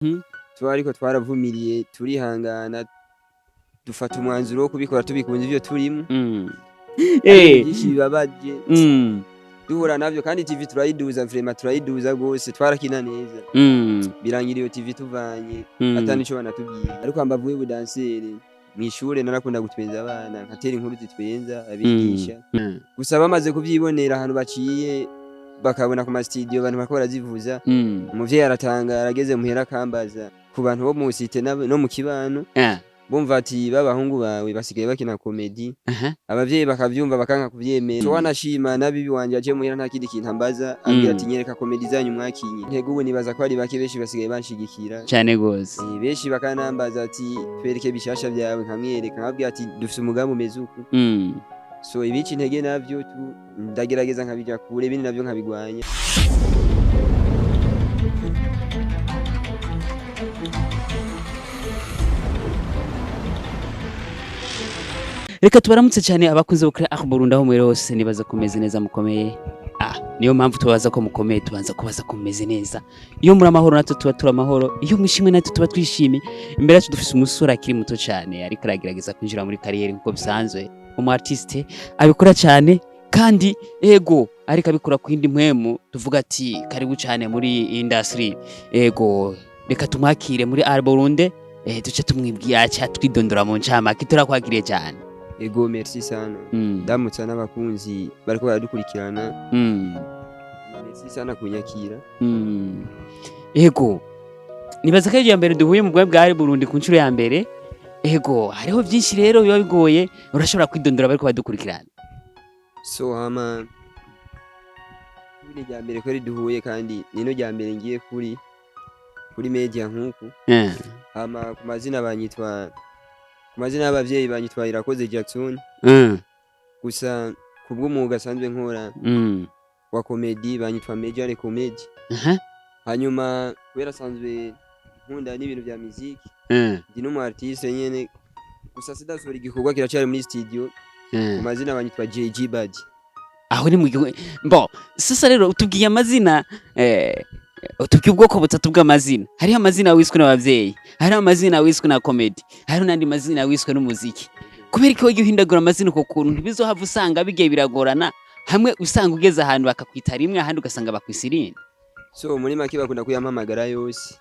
Mhm. Ariko twaravumiriye turihangana dufata umwanzuro wo kubikora tubikunze ivyo turimo ariko ni Eh. vyinshi bibabaje Mm. duhura navyo kandi TV turayiduza vraiment turayiduza gose twarakina neza Mm. birangira iyo TV tuvanye Mm. atani ico banatubwiye ariko hambavu y'ubudanseri mw'ishure narakunda gutwenza abana nkatera inkuru zitwenza abigisha gusa bamaze kuvyibonera ahantu baciye bakabona ku studio abantu bariko barazivuza umuvyeyi aratangara ageze muhera akambaza ku bantu bo mu site no mu kibano bumva ati b'abahungu bawe basigaye bakina komedi abavyeyi bakavyumva bakanka kuvyemera so wanashima nabibi wanje aje muhera nta kindi kintu ambaza ambwira ati nyereka komedi zanyu mwakinye ntego ubu nibaza ko ari bake benshi basigaye banshigikira cyane gose benshi bakanambaza ati twereke bishasha vyawe nkamwereka nkabwira ati dufise umugambi umeze uku so ibici intege navyo ndagerageza nkabija kure ibindi navyo nkabigwanya. Reka tubaramutse cyane abakunze gukora Burundi aho mwere hose nibaza kumeze neza mukomeye. Niyo mpamvu tubaza ko mukomeye tubanza kubaza kumeze neza. Iyo muri amahoro natwe tuba turi amahoro, iyo mwishimwe natwe tuba twishimye. Imbere yacu dufise umusore akiri muto cyane ariko aragerageza kwinjira muri kariyeri nkuko bisanzwe. Umu artiste abikora cyane kandi ego ariko abikora ku yindi mpwemu tuvuga ati karibu cyane muri industry. Ego reka tumwakire muri Burundi duce tumwibwira twidondora mu ncamake turakwakiriye cyane. Ego merci sana. Ndamutsa n'abakunzi bariko baradukurikirana. Merci sana kunyakira. Ego nibaza ko ya mbere duhuye mu bwa Burundi ku ncuro ya mbere. Ego hariho byinshi rero biba bigoye urashobora kwidondora bariko badukurikirana. So hama rya mbere ko duhuye kandi nino rya mbere ngiye kuri media nkuko. Hama ku mazina banyitwa kumazina y'abavyeyi banyitwa Irakoze Jackson. Gusa kubw'umwuga asanzwe nkora wa comedy banyitwa Major Comedy. Hanyuma kubera asanzwe nkunda n'ibintu vya muziki ndi n'umu artiste nyene gusa sidasohora igikorwa kiracari muri studio ku mazina banyitwa JG Bad. Aho ni mu sasa rero utubwiye amazina utubwiye ubwoko butatu bw'amazina. Hariho amazina wiswe n'abavyeyi, hariho amazina wiswe na comedy, hariho n'andi mazina wiswe n'umuziki. Kubera ko iyo uhindagura amazina uko kuntu ntibizohava usanga bigiye biragorana, hamwe usanga ugeze ahantu bakakwita rimwe ahandi ugasanga bakwisirinde. So muri make bakunda kuyampamagara yose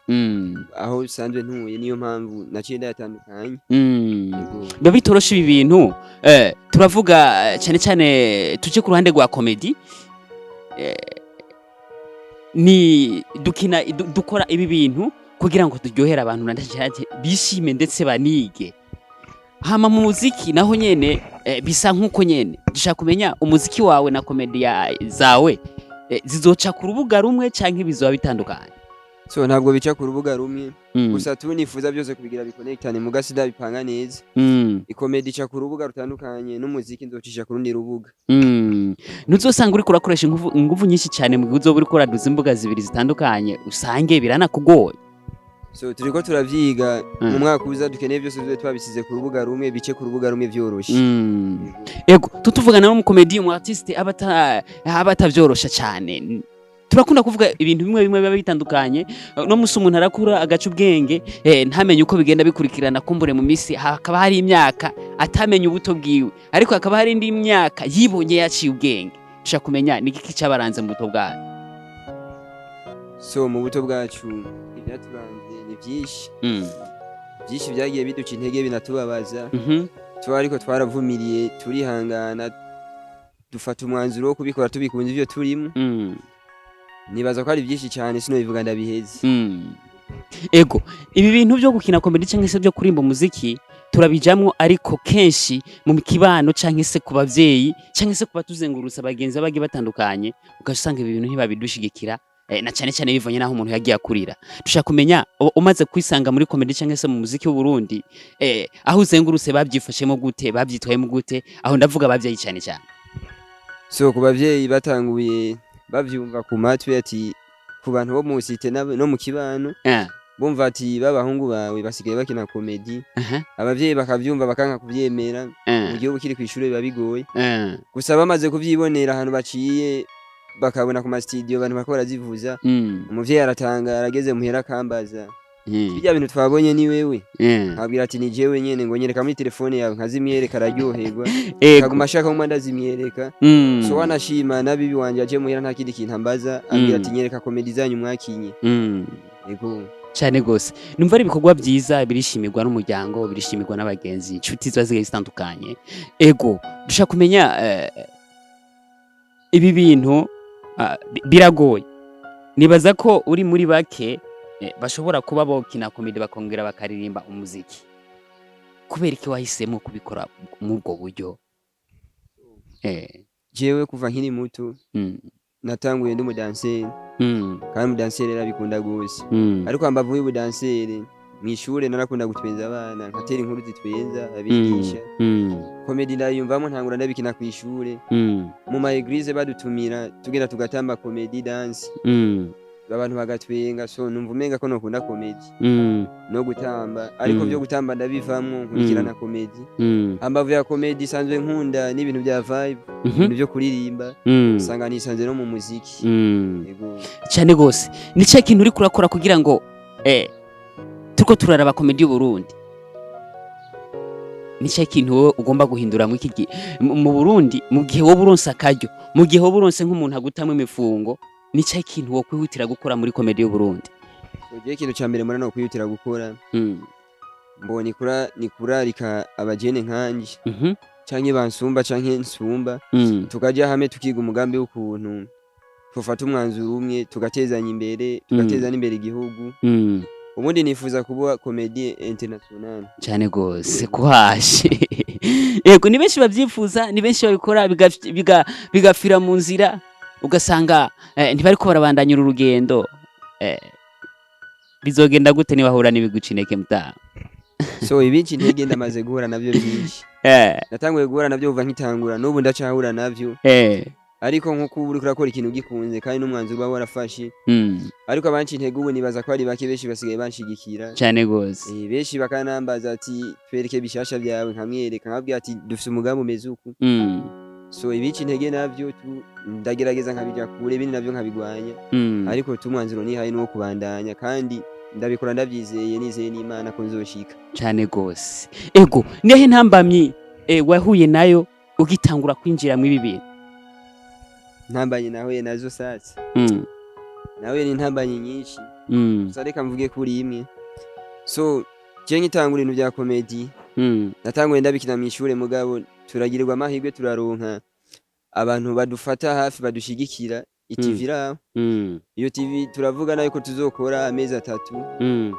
aho usanzwe ntuye niyo mpamvu naciye ndayatandukanye. Biba bitorosha ibi bintu turavuga cyane cyane tuje ku ruhande rwa comedy ni dukora ibi bintu kugira ngo turyohere abantu ndashaka bishime ndetse banige. Hama mu muziki naho nyene bisa nkuko nyene dushaka kumenya umuziki wawe na comedy zawe zizoca ku rubuga rumwe canke bizoba bitandukanye. So ntabwo bica ku rubuga rumwe gusa tunifuza byose kubigira biconnectane mu gasida bipanga neza. Ikomedi ica ku rubuga rutandukanye n'umuziki nzocisha ku rundi rubuga. Nuzosanga uri kurakoresha ingufu nyinshi cyane mu gihe uzoba uri kuraduza imbuga zibiri zitandukanye usange biranakugoye. So turiko turavyiga mu mwaka uza dukeneye byose byo twabisize ku rubuga rumwe bice ku rubuga rumwe vyoroshe. Ego tutuvugana no mu comedy mu artiste abatavyorosha cyane. Turakunda kuvuga ibintu bimwe biba bitandukanye no musi umuntu arakura agaca ubwenge ntamenye uko bigenda bikurikirana kumbure mu misi hakaba hari imyaka atamenye ubuto bwiwe ariko hakaba hari indi imyaka yibonye yaciye ubwenge. Dushaka kumenya niki cyabaranze mu buto bwacu. So mu buto bwacu ibyaturanze ni byinshi byinshi byagiye biduca intege binatubabaza ariko twaravumiriye turihangana dufata umwanzuro wo kubikora tubikunze ivyo turimo. Nibaza ko ari byinshi cyane sino bivuga ndabiheze. Ego ibi bintu byo gukina comedy cyangwa se byo kurimba muziki turabijamwo ariko kenshi mu kibano cyangwa se ku bavyeyi cyangwa se ku batuzengurutsa bagenzi bagi batandukanye ugasanga ibi bintu ntibabidushigikira na cyane cyane bivanye naho umuntu yagiye akurira. Dushaka kumenya umaze kwisanga muri comedy cyangwa se mu muziki w'u Burundi aho uzengurutse babyifashemo gute babyitwayemo gute aho ndavuga abavyeyi cyane cyane. So ku bavyeyi batanguye bavyumva ku matwi ati ku bantu bo mu site no mu kibano bumva ati b'abahungu bawe basigaye bakina komedi abavyeyi bakavyumva bakanka kuvyemera mu gihugu kiri kw'ishure biba bigoye gusa bamaze kuvyibonera ahantu baciye bakabona ku studio abantu bariko barazivuza umuvyeyi aratangara ageze muhera akambaza bijya bintu twabonye ni wewe nkabwira ati ni jewe nyene ngo nyereka muri telefone yawe nkazimyereka araryoherwa kaguma ashaka ko ndazimyereka so wanashima nabibi wanje aje muhira nta kindi kintu ambaza ambwira ati nyereka comedy zanyu mwakinye yego cyane gose numva ari ibikorwa byiza birishimirwa n'umuryango birishimirwa n'abagenzi inshuti zibazigaye zitandukanye ego dushaka kumenya ibi bintu biragoye nibaza ko uri muri bake bashobora kuba bokina comedy bakongera bakaririmba umuziki kubera iki wahisemo kubikora mu bwo buryo jewe kuva nkiri muto natanguye ndi umudanseri kandi umudanseri arabikunda gose ariko ambavuye ubudanseri mw'ishure narakunda gutwenza abana nkatera inkuru zitwenza abigisha comedy ndayumvamo ntangura ndabikina kw'ishure mu ma eglise badutumira tugenda tugatamba comedy dance abantu bagatwenga so numva umenga ko nokunda comedy no gutamba ariko byo gutamba ndabivamwo nkurikirana comedy ambavu ya comedy sanzwe nkunda n'ibintu bya vibe ibintu byo kuririmba sanga nisanze no mu muziki yego cyane gose ni cyo kintu uri kurakora kugira ngo turiko turaraba comedy y'u Burundi ni cyo kintu wowe ugomba guhindura mu Burundi mu gihe wo buronse akaryo mu gihe wo buronse nk'umuntu agutamwe imifungo ni cyo kintu wo kwihutira gukora muri comedy y'u Burundi ugiye ikintu cya mbere muri no kwihutira gukora mbona nikurarika abajene nkanje canke bansumba canke nsumba tukajya hamwe tukiga umugambi w'ukuntu tufata umwanzuro umwe tugatezanya imbere tugatezana imbere igihugu ubundi nifuza kuba comedy international cyane gose kuhashe yego ni benshi bavyifuza ni benshi babikora bigafira mu nzira ugasanga ntibari ko barabandanya urugendo bizogenda gute niba hura n'ibigucineke mutaha so ibinci ntege ndamaze guhura navyo byinshi natanguye guhura navyo uva nkitangura n'ubu ndacahura navyo ariko nkuko uri kurakora ikintu gikunze kandi n'umwanzuro uba warafashe ariko abanci intege ubu nibaza ko ari bake benshi basigaye banshigikira cyane gose benshi bakanambaza ati twereke bishasha byawe nkamwereka nkabwira ati dufite umugambi umeze uku so ibici intege navyo ndagerageza nkabija kure ibindi navyo nkabigwanya ariko tumwanzuro ni hayi no kubandanya kandi ndabikora ndabyizeye nizeye n'Imana ko nzoshika cyane gose ego nehe ntambamyi wahuye nayo ugitangura kwinjira mu ibi bintu ntambanye nawe nazo satse nawe ni ntambanye nyinshi sareka mvuge kuri imwe so je ngitangura ibintu bya comedy natanguye ndabikina mu ishure mugabo turagirirwa amahirwe turaronka abantu badufata hafi badushigikira itivira iyo TV turavuga nayo ko tuzokora amezi 3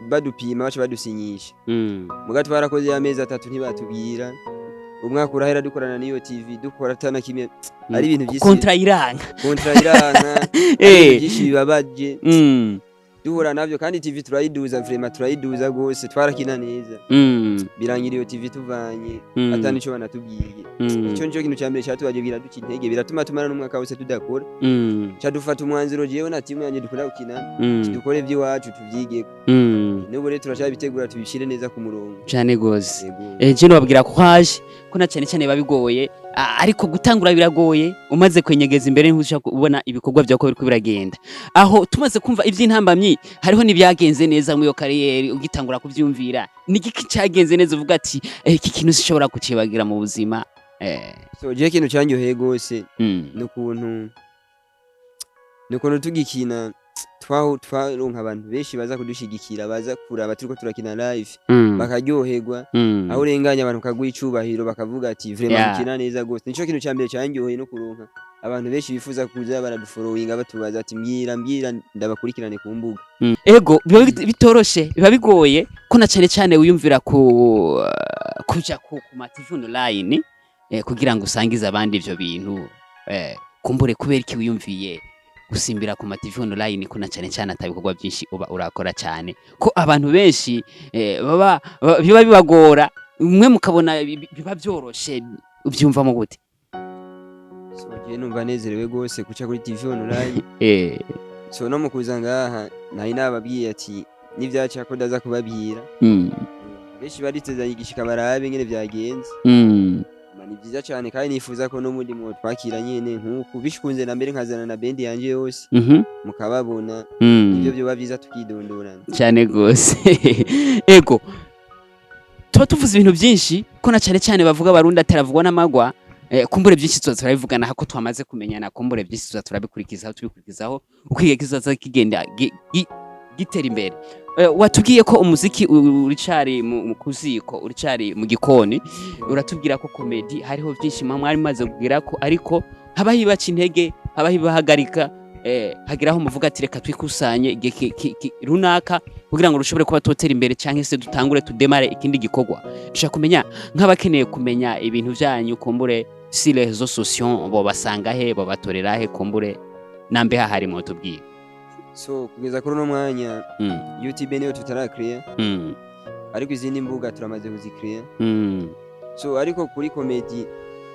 badupima baca badusinyisha muga twarakoze amezi 3 ntibatubwira umwaka urahera dukorana n'iyo TV dukora tana kimwe ari ibintu by'isi kontra iranga byinshi bibabaje duhura navyo kandi TV turayiduza vraiment turayiduza gose twarakina neza birangira iyo TV tuvanye atani cyo banatubwiye ico nco kintu cyambere cyatubaje biraduca intege biratuma tumara n'umwaka wose tudakora cyadufata umwanzuro jewe na timu yanje dukora gukina dukore by'iwacu tuvyigeko n'ubu rero turashabitegura tubishire neza ku murongo cyane gose je no babwira ko haje ko na cyane cyane babigoye ariko gutangura biragoye umaze kwenyegeza imbere ntushaka kubona ibikorwa byako biriko biragenda aho tumaze kumva ivy'intambamyi hariho nibyagenze neza mu yo kariyeri ugitangura kuvyumvira nigiki cyagenze neza uvuga ati iki kintu sishobora kucibagira mu buzima so je kintu cyanyoheye gose nukuntu tugikina twaronka abantu benshi baza kudushigikira baza kuraba turiko turakina live bakaryoherwa aho urenganya abantu kaguha icubahiro bakavuga ati vraiment ukina neza gose nico kintu cyambere cyanyoheye no kuronka abantu benshi bifuza kuza baradufollowinga batubaza ati mbwira ndabakurikirane ku mbuga ego bitoroshe biba bigoye ko na cyane cyane wiyumvira kuja ku ma TV online kugira ngo usangize abandi ivyo bintu kumbure kubera iki wiyumviye gusimbira ku ma TV online kuna cyane cyane atabikorwa byinshi uba urakora cyane ko abantu benshi biba bibagora umwe mukabona biba byoroshe ubyumva mu gute so je numva nezerewe gose kuca kuri TV online so no mukuza ngaha nayi nababwiye ati nivyaca ko ndaza kubabwira benshi baritezanye igishika barabe ngene byagenze ni byiza cyane kandi nifuza ko no muri mwo twakira nyene nkuko bishikunze na mbere nkazana na bendi yanje yose mukababona ibyo byo byiza tukidondorana cyane gose ego tuba tuvuze ibintu byinshi ko na cyane bavuga Barundi ataravugwa n'amagwa kumbure byinshi tuza turabivugana hako twamaze kumenyana kumbure byinshi tuza tubikurikizaho ukwiye kizaza kigenda gitera imbere watubwiye ko umuziki uricari mu kuziko uricari mu gikoni uratubwira ko comedy hariho byinshi mwari maze kugira ko ariko haba hibaca intege haba hibahagarika hagiraho muvuga ati reka twikusanye runaka kugira ngo rushobore kuba totera imbere cyangwa se dutangure tudemare ikindi gikorwa dushaka kumenya nk'abakeneye kumenya ibintu byanyu kumbure si les réseaux sociaux bo basanga he bo batorera he kumbure nambe harimo tubwiye so kugeza kuri no mwanya YouTube niyo tutarakreya ariko izindi mbuga turamaze kuzikreya so ariko kuri comedy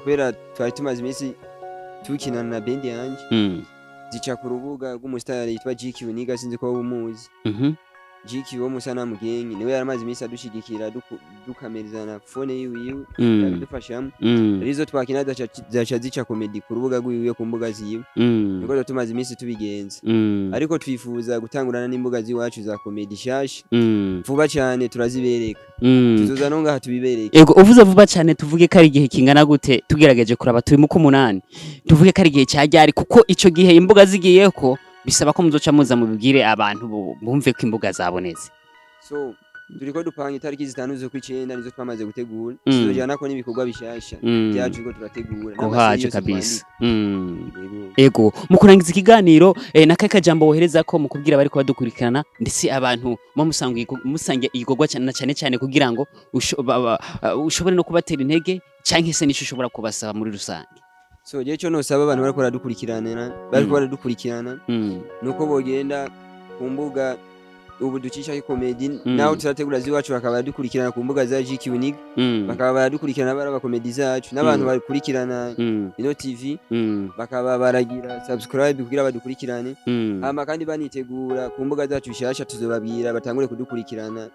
kubera twari tumaze iminsi tukinana na bendi yanje zica ku rubuga rw'umustar yitwa GQ niga sinzi ko umuzi GQ wo musana mugengi niwe yaramaze iminsi adushigikira dukamerizana phone yiwe yadufashamo rizo twakina zacha zica comedy ku rubuga rwiwe ku mbuga ziwe niko tumaze iminsi tubigenza ariko twifuza gutangurana n'imbuga ziwacu za comedy shash vuba cyane turazibereka tuzoza no ngaha tubibereka ego uvuze vuba cyane tuvuge ko ari igihe kingana gute tugerageje kuraba turi mu kumunani tuvuge ko ari igihe cyajyari kuko ico gihe imbuga zigiyeko bisaba ko muzoca muza mubibwire abantu bumve ko imbuga zaboneze so turiko dupanga itariki zitanu zo kw'icenda nizo twamaze gutegura tuzojana ko n'ibikorwa bishasha byacu ko turategura n'amasaha kabisa ego mu kurangiza ikiganiro nakaye jambo wohereza ko mu kubwira bari ko badukurikirana ndetse abantu musange igikorwa cyane kugira ngo ushobore no kubatera intege cyangwa se n'icyo ushobora kubasaba muri rusange so je cyo no saba abantu bariko baradukurikirana nuko bogenda ku mbuga ubu ducisha comedy naho turategura ziwacu bakaba dukurikirana ku mbuga za GQ Unique bakaba baradukurikirana bara comedy zacu n'abantu bakurikirana ino TV bakaba baragira subscribe kugira badukurikirane hama kandi banitegura ku mbuga zacu bishasha tuzobabwira batangure kudukurikirana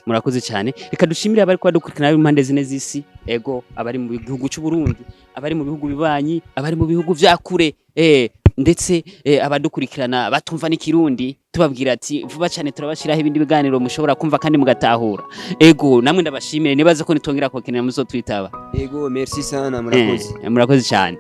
murakoze cyane reka dushimire abari kwa dukurikirana impande zine z'isi ego abari mu gihugu cy'u Burundi abari mu bihugu bibanyi abari mu bihugu vya kure ndetse abadukurikirana batumva n'ikirundi tubabwira ati vuba cyane turabashiraho ibindi biganiro mushobora kumva kandi mugatahura ego namwe ndabashimire nibaze ko nitongera ko kenera muzo twitaba ego merci sana murakoze cyane